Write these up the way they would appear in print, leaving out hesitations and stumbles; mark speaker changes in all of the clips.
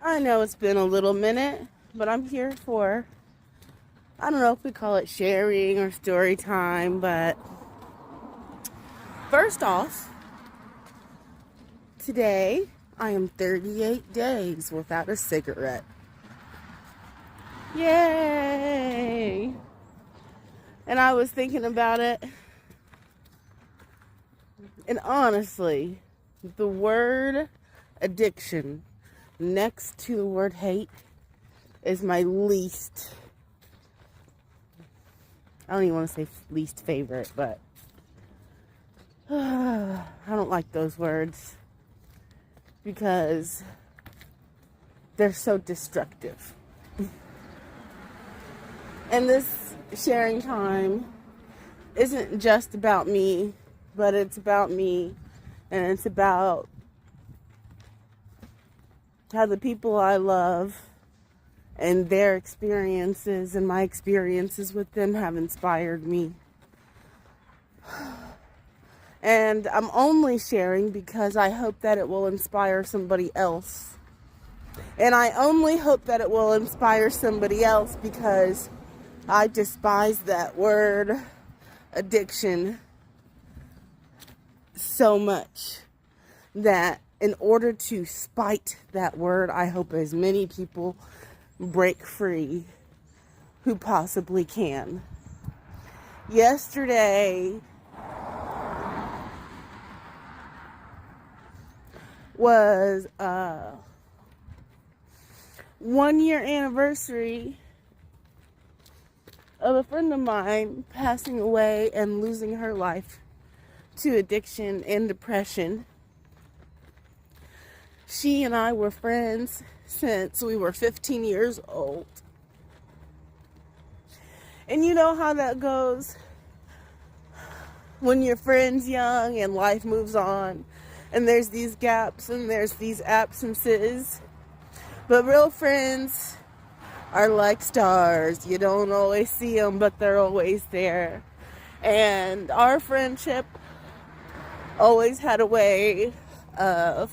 Speaker 1: I know it's been a little minute, but I'm here for, I don't know if we call it sharing or story time, but first off, today I am 38 days without a cigarette. Yay! And I was thinking about it, and honestly, the word addiction next to the word hate is my least, I don't even want to say least favorite, but I don't like those words because they're so destructive. And this sharing time isn't just about me, but it's about me, and it's about how the people I love and their experiences and my experiences with them have inspired me. And I'm only sharing because I hope that it will inspire somebody else. And I only hope that it will inspire somebody else because I despise that word, addiction, so much that in order to spite that word, I hope as many people break free who possibly can. Yesterday was a 1-year anniversary of a friend of mine passing away and losing her life to addiction and depression. She and I were friends since we were 15 years old. And you know how that goes when your friend's young and life moves on and there's these gaps and there's these absences. But real friends are like stars. You don't always see them, but they're always there. And our friendship always had a way of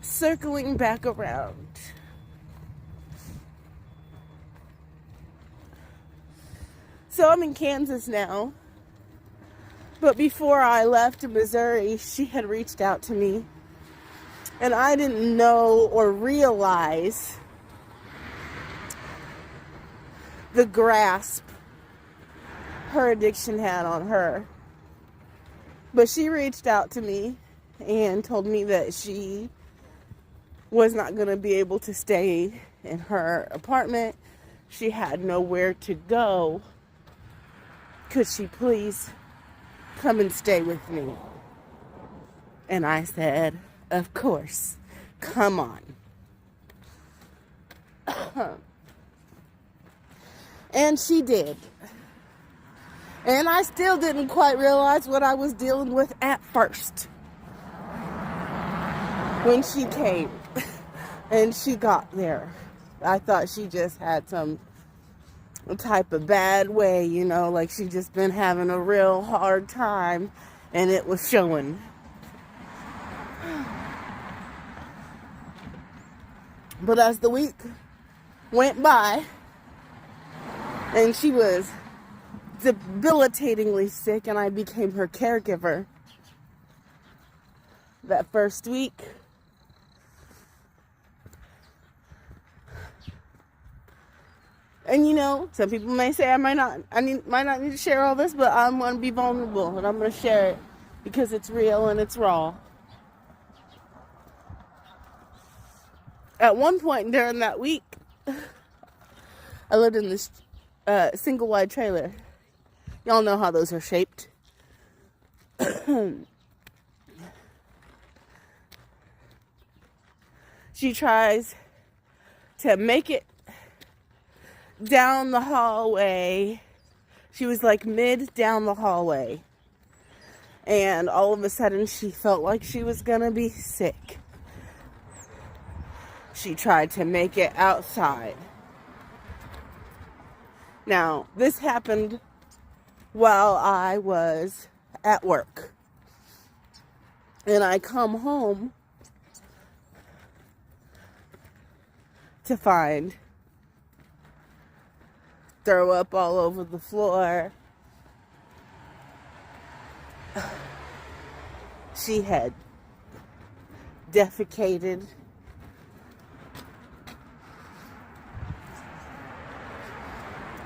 Speaker 1: circling back around. So I'm in Kansas now. But before I left to Missouri, she had reached out to me. And I didn't know or realize the grasp her addiction had on her. But she reached out to me and told me that she was not going to be able to stay in her apartment. She had nowhere to go. Could she please come and stay with me? And I said, of course, come on. And she did. And I still didn't quite realize what I was dealing with at first when she came and she got there. I thought she just had some type of bad way, you know, like she just been having a real hard time and it was showing. But as the week went by and she was debilitatingly sick and I became her caregiver, that first week and you know, some people may say I might not need to share all this, but I'm going to be vulnerable and I'm going to share it because it's real and it's raw. At one point during that week, I lived in this single wide trailer. Y'all know how those are shaped. She tries to make it down the hallway. She was like mid down the hallway. And all of a sudden she felt like she was gonna be sick. She tried to make it outside. Now, this happened while I was at work. And I come home to find throw up all over the floor. She had defecated.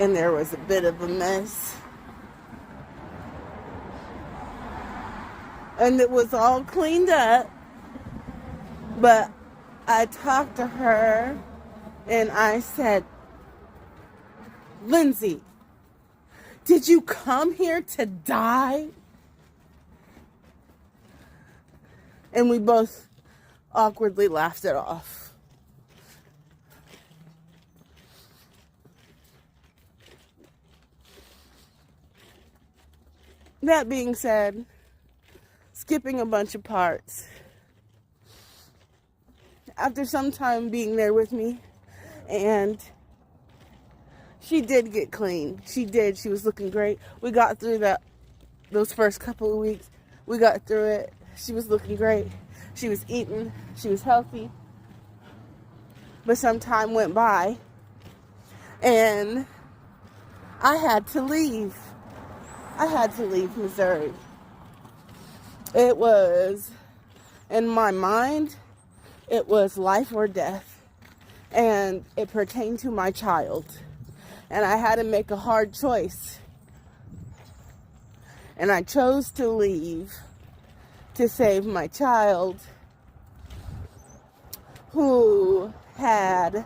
Speaker 1: And there was a bit of a mess. And it was all cleaned up. But I talked to her and I said, Lindsay, did you come here to die? And we both awkwardly laughed it off. That being said, skipping a bunch of parts, after some time being there with me, and she did get clean. She did. She was looking great. We got through those first couple of weeks. We got through it. She was looking great. She was eating. She was healthy. But some time went by, and I had to leave. I had to leave Missouri. It was, in my mind, it was life or death. And it pertained to my child. And I had to make a hard choice. And I chose to leave to save my child, who had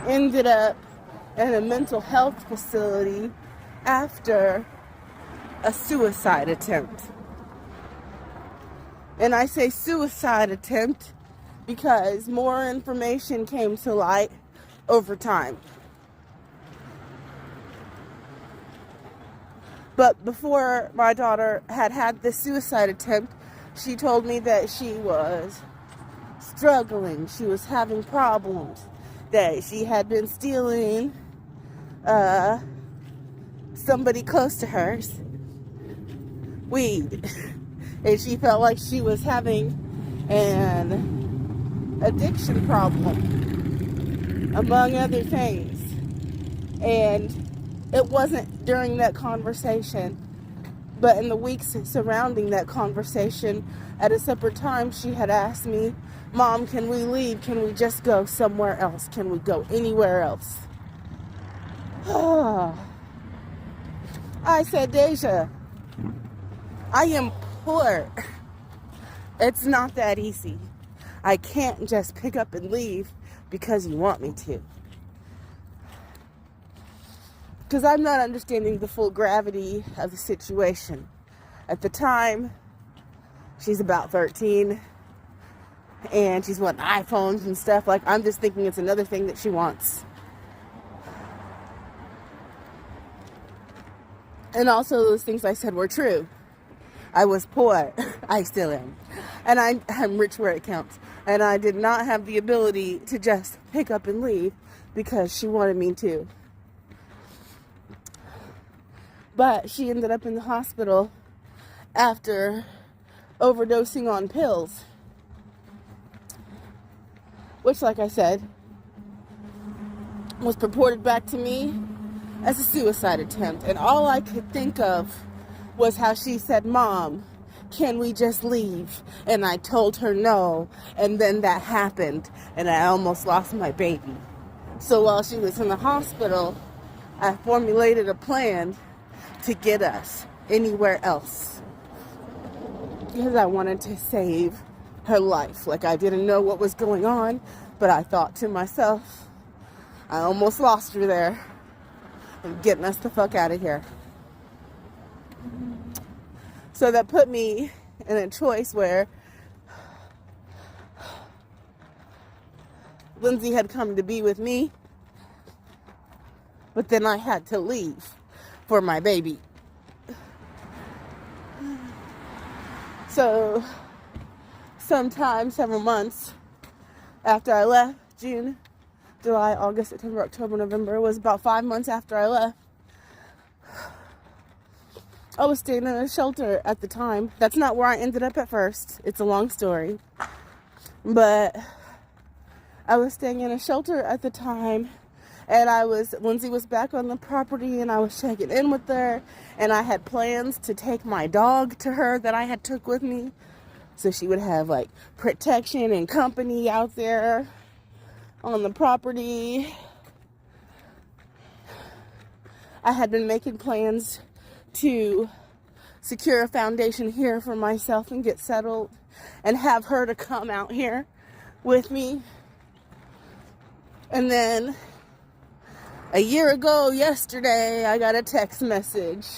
Speaker 1: ended up in a mental health facility after a suicide attempt. And I say suicide attempt because more information came to light over time. But before my daughter had this suicide attempt, she told me that she was struggling. She was having problems. That she had been stealing somebody close to hers weed. And she felt like she was having an addiction problem, among other things. And it wasn't during that conversation, but in the weeks surrounding that conversation, at a separate time, she had asked me, Mom, can we leave? Can we just go somewhere else? Can we go anywhere else? I said, Deja, I am poor. It's not that easy. I can't just pick up and leave because you want me to. Because I'm not understanding the full gravity of the situation. At the time, she's about 13, and she's wanting iPhones and stuff. Like, I'm just thinking it's another thing that she wants. And also, those things I said were true. I was poor. I still am. And I'm rich where it counts. And I did not have the ability to just pick up and leave because she wanted me to. But she ended up in the hospital after overdosing on pills. Which, like I said, was purported back to me as a suicide attempt. And all I could think of was how she said, Mom, can we just leave? And I told her no. And then that happened. And I almost lost my baby. So while she was in the hospital, I formulated a plan to get us anywhere else. Because I wanted to save her life. Like, I didn't know what was going on, but I thought to myself, I almost lost her there. I'm getting us the fuck out of here. So that put me in a choice where Lindsay had come to be with me, but then I had to leave for my baby. So sometime, several months after I left, June, July, August, September, October, November, it was about 5 months after I left. I was staying in a shelter at the time. That's not where I ended up at first. It's a long story. But I was staying in a shelter at the time, and Lindsay was back on the property, and I was checking in with her, and I had plans to take my dog to her that I had took with me, so she would have like protection and company out there on the property. I had been making plans to secure a foundation here for myself and get settled and have her to come out here with me. And then a year ago yesterday, I got a text message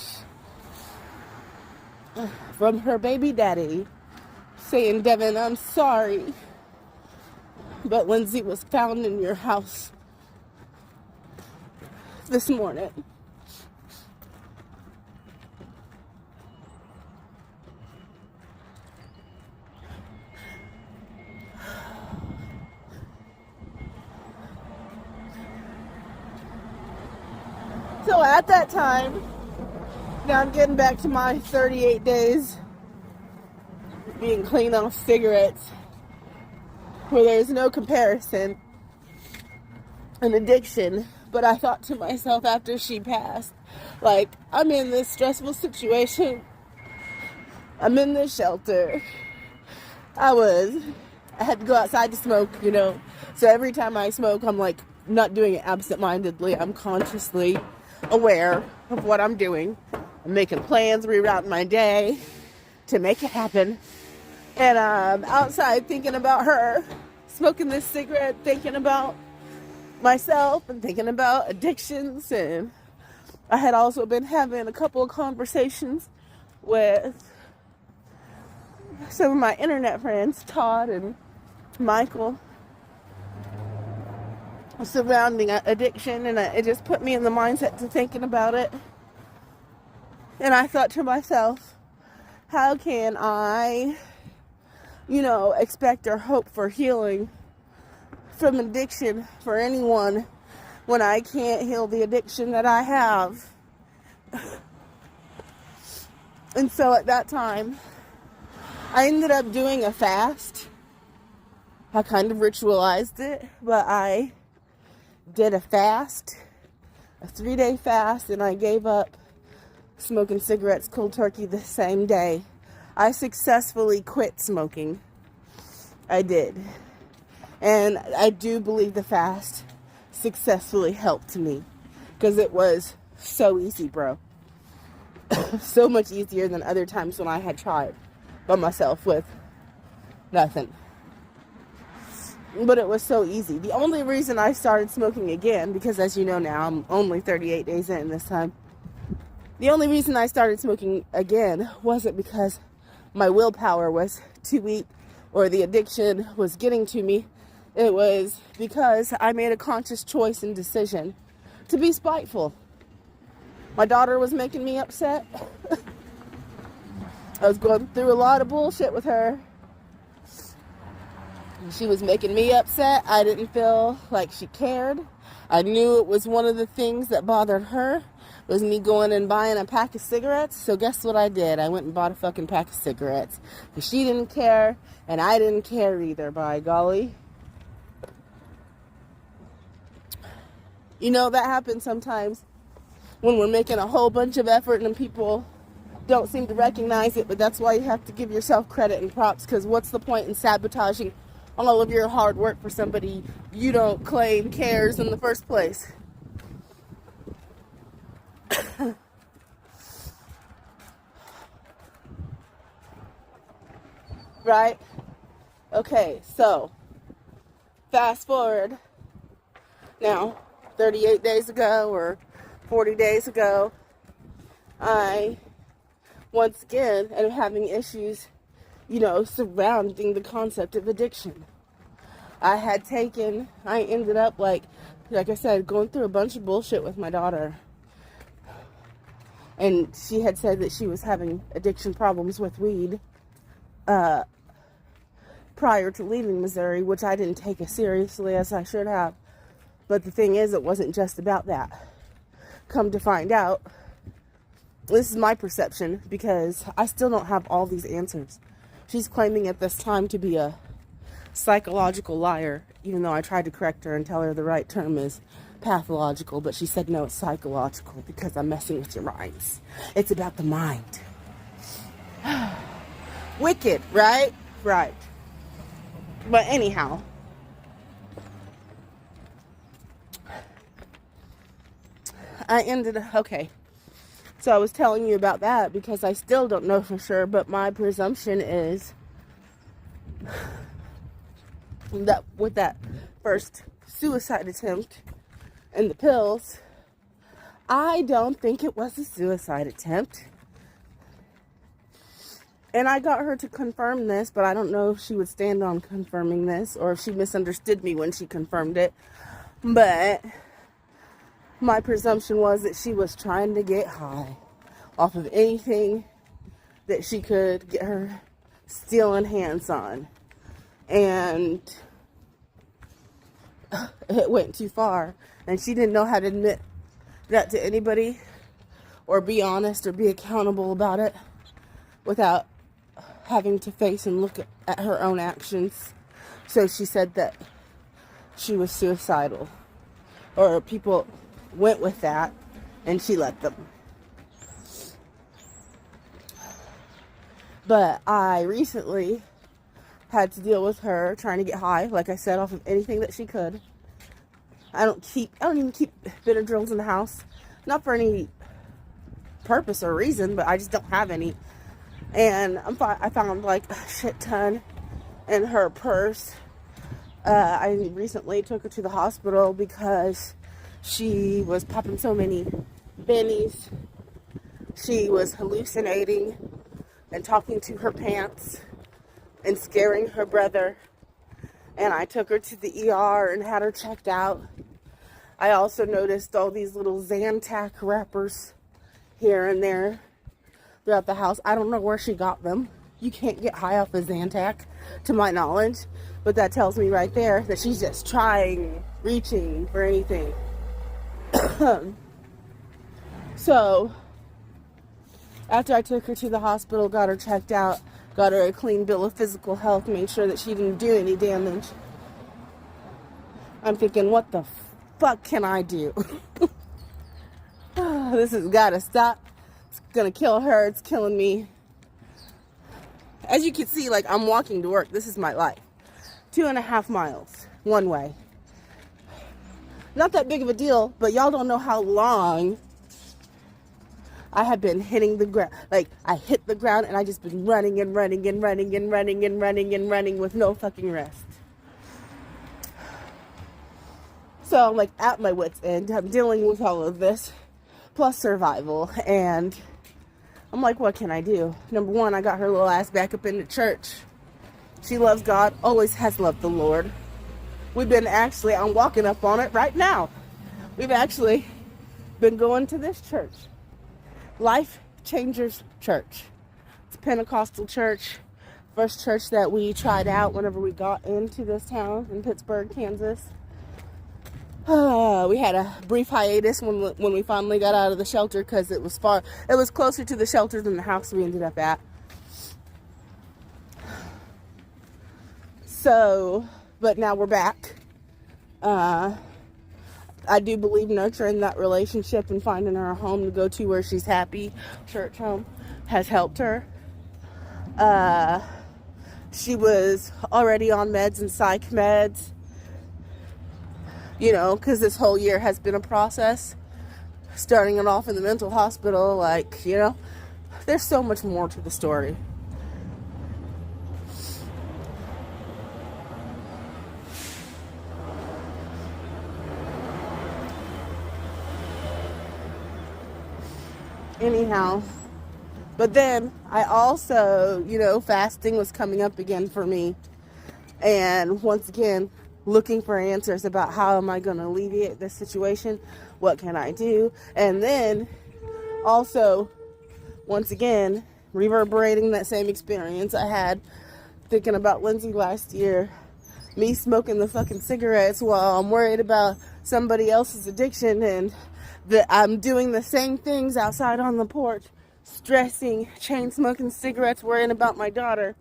Speaker 1: from her baby daddy saying, "Devin, I'm sorry, but Lindsay was found in your house this morning." So at that time, now I'm getting back to my 38 days being clean off cigarettes, where there's no comparison, an addiction. But I thought to myself after she passed, like, I'm in this stressful situation. I'm in this shelter. I had to go outside to smoke, So every time I smoke, I'm like not doing it absent-mindedly. I'm consciously aware of what I'm doing. I'm making plans, rerouting my day to make it happen. And I'm outside thinking about her, smoking this cigarette, thinking about myself and thinking about addictions. And I had also been having a couple of conversations with some of my internet friends, Todd and Michael, surrounding addiction, and it just put me in the mindset to thinking about it. And I thought to myself, how can I, expect or hope for healing from addiction for anyone when I can't heal the addiction that I have? And so at that time, I ended up doing a fast. I kind of ritualized it, but I did a fast, a 3-day fast, and I gave up smoking cigarettes cold turkey the same day. I successfully quit smoking. I did. And I do believe the fast successfully helped me, because it was so easy, bro. So much easier than other times when I had tried by myself with nothing. But it was so easy. The only reason I started smoking again, because as you know now, I'm only 38 days in this time. The only reason I started smoking again wasn't because my willpower was too weak or the addiction was getting to me. It was because I made a conscious choice and decision to be spiteful. My daughter was making me upset. I was going through a lot of bullshit with her. She was making me upset. I didn't feel like she cared. I knew it was one of the things that bothered her was me going and buying a pack of cigarettes. So guess what I did? I went and bought a fucking pack of cigarettes. Because she didn't care, and I didn't care either, by golly. That happens sometimes when we're making a whole bunch of effort and people don't seem to recognize it. But that's why you have to give yourself credit and props, because what's the point in sabotaging all of your hard work for somebody you don't claim cares in the first place? Right? Okay, so fast forward now 38 days ago or 40 days ago, I once again am having issues surrounding the concept of addiction. I ended up, like I said, going through a bunch of bullshit with my daughter. And she had said that she was having addiction problems with weed prior to leaving Missouri, which I didn't take as seriously as I should have. But the thing is, it wasn't just about that. Come to find out, this is my perception, because I still don't have all these answers. She's claiming at this time to be a psychological liar, even though I tried to correct her and tell her the right term is pathological, but she said no, it's psychological because I'm messing with your minds. It's about the mind. Wicked, right? Right. But anyhow, okay. So I was telling you about that because I still don't know for sure, but my presumption is that with that first suicide attempt and the pills, I don't think it was a suicide attempt. And I got her to confirm this, but I don't know if she would stand on confirming this or if she misunderstood me when she confirmed it. But my presumption was that she was trying to get high off of anything that she could get her stealing hands on. And it went too far. And she didn't know how to admit that to anybody or be honest or be accountable about it without having to face and look at her own actions. So she said that she was suicidal, or people went with that and she let them. But I recently had to deal with her trying to get high, like I said, off of anything that she could. I don't even keep Benadryls in the house, not for any purpose or reason, but I just don't have any. And I found like a shit ton in her purse. I recently took her to the hospital because she was popping so many bennies. She was hallucinating and talking to her pants and scaring her brother. And I took her to the ER and had her checked out. I also noticed all these little Zantac wrappers here and there throughout the house. I don't know where she got them. You can't get high off of Zantac, to my knowledge. But that tells me right there that she's just reaching for anything. So, after I took her to the hospital, got her checked out, got her a clean bill of physical health, made sure that she didn't do any damage, I'm thinking, what the fuck can I do? This has got to stop. It's gonna kill her. It's killing me. As you can see, like, I'm walking to work. This is my life. 2.5 miles one way. Not that big of a deal, but y'all don't know how long I have been hitting the ground. Like, I hit the ground and I just been running and running and running and running and running and running with no fucking rest. So I'm like at my wit's end. I'm dealing with all of this, plus survival. And I'm like, what can I do? Number one, I got her little ass back up into church. She loves God, always has loved the Lord. I'm walking up on it right now. We've actually been going to this church. Life Changers Church. It's a Pentecostal church. First church that we tried out whenever we got into this town in Pittsburgh, Kansas. We had a brief hiatus when we finally got out of the shelter because it was far. It was closer to the shelter than the house we ended up at. So, but now we're back. I do believe nurturing that relationship and finding her a home to go to where she's happy, church home, has helped her. She was already on meds and psych meds, because this whole year has been a process. Starting it off in the mental hospital, there's so much more to the story. Anyhow, but then I also, fasting was coming up again for me. And once again, looking for answers about how am I going to alleviate this situation? What can I do? And then also, once again, reverberating that same experience I had thinking about Lindsay last year. Me smoking the fucking cigarettes while I'm worried about somebody else's addiction, and that I'm doing the same things outside on the porch, stressing, chain smoking cigarettes, worrying about my daughter.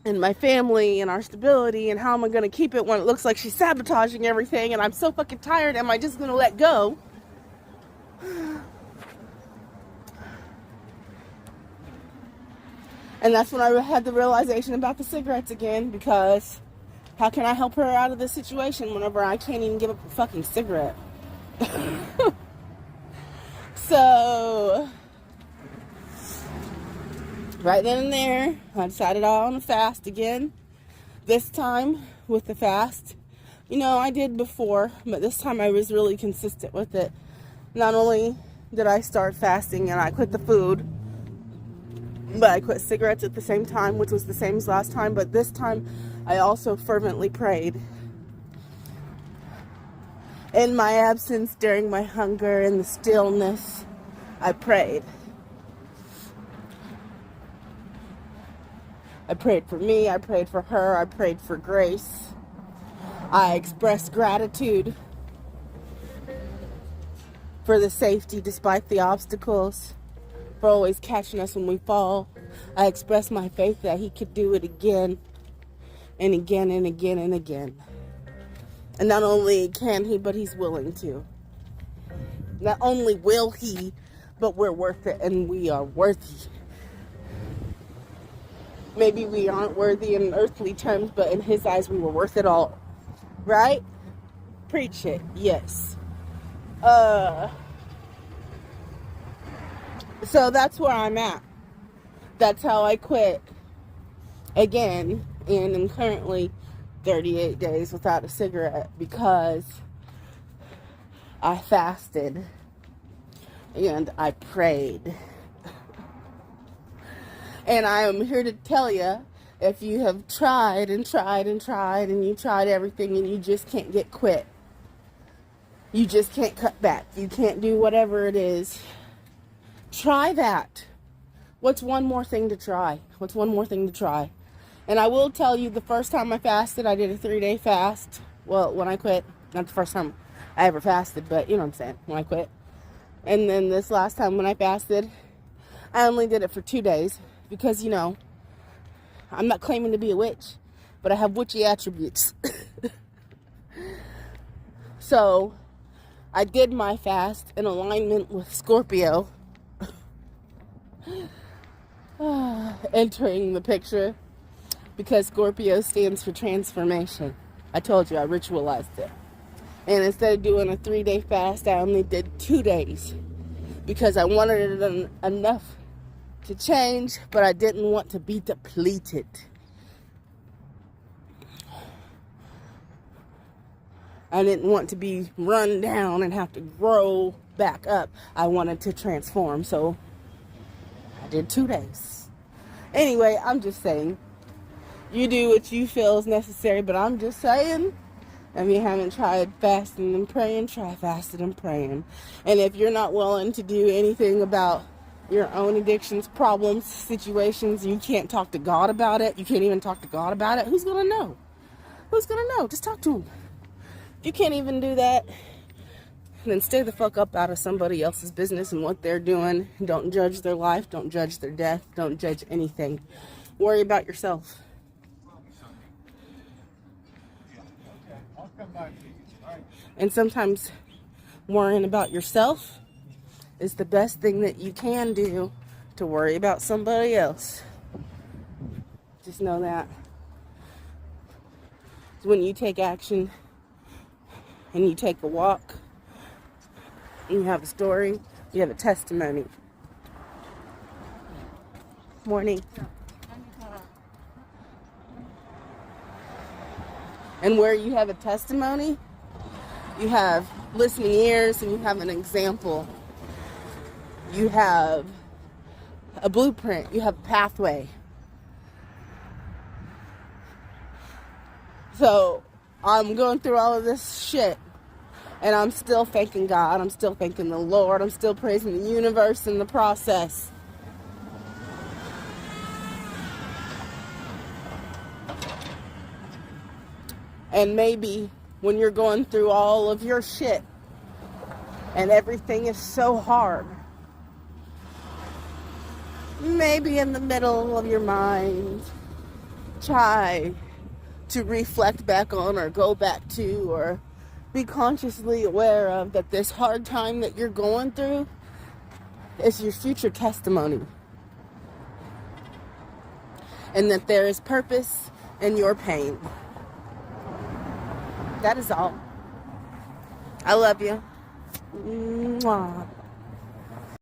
Speaker 1: and my family and our stability, and how am I going to keep it when it looks like she's sabotaging everything and I'm so fucking tired? Am I just going to let go? And that's when I had the realization about the cigarettes again, because how can I help her out of this situation whenever I can't even give up a fucking cigarette? So, right then and there, I decided on a fast again. This time, with the fast, I did before, but this time I was really consistent with it. Not only did I start fasting and I quit the food, but I quit cigarettes at the same time, which was the same as last time. But this time, I also fervently prayed. In my absence, during my hunger, in the stillness, I prayed. I prayed for me, I prayed for her, I prayed for grace. I expressed gratitude for the safety despite the obstacles, for always catching us when we fall. I expressed my faith that he could do it again and again and again and again. And not only can he, but he's willing to. Not only will he, but we're worth it, and we are worthy. Maybe we aren't worthy in earthly terms, but in his eyes we were worth it all. Right? Preach it. Yes. So that's where I'm at. That's how I quit again, and I'm currently 38 days without a cigarette because I fasted and I prayed. And I am here to tell you, if you have tried and tried and tried and you tried everything and you just can't get quit, you just can't cut back, you can't do whatever it is, try that. What's one more thing to try? What's one more thing to try? And I will tell you, the first time I fasted, I did a 3-day fast. Well, when I quit, not the first time I ever fasted, but you know what I'm saying, when I quit. And then this last time when I fasted, I only did it for 2 days because, I'm not claiming to be a witch, but I have witchy attributes. So, I did my fast in alignment with Scorpio entering the picture, because Scorpio stands for transformation. I told you I ritualized it. And instead of doing a 3-day fast, I only did 2 days because I wanted it enough to change, but I didn't want to be depleted. I didn't want to be run down and have to grow back up. I wanted to transform, so I did 2 days. Anyway, I'm just saying, you do what you feel is necessary, but I'm just saying, if you haven't tried fasting and praying, try fasting and praying. And if you're not willing to do anything about your own addictions, problems, situations, you can't talk to God about it, you can't even talk to God about it, who's going to know? Who's going to know? Just talk to him. If you can't even do that, then stay the fuck up out of somebody else's business and what they're doing. Don't judge their life. Don't judge their death. Don't judge anything. Worry about yourself. And sometimes worrying about yourself is the best thing that you can do to worry about somebody else. Just know that. When you take action and you take a walk, and you have a story, you have a testimony. Morning. And where you have a testimony, you have listening ears and you have an example. You have a blueprint. You have a pathway. So I'm going through all of this shit, and I'm still thanking God. I'm still thanking the Lord. I'm still praising the universe in the process. And maybe when you're going through all of your shit and everything is so hard, maybe in the middle of your mind, try to reflect back on or go back to or be consciously aware of, that this hard time that you're going through is your future testimony. And that there is purpose in your pain. That is all. I love you. Mwah.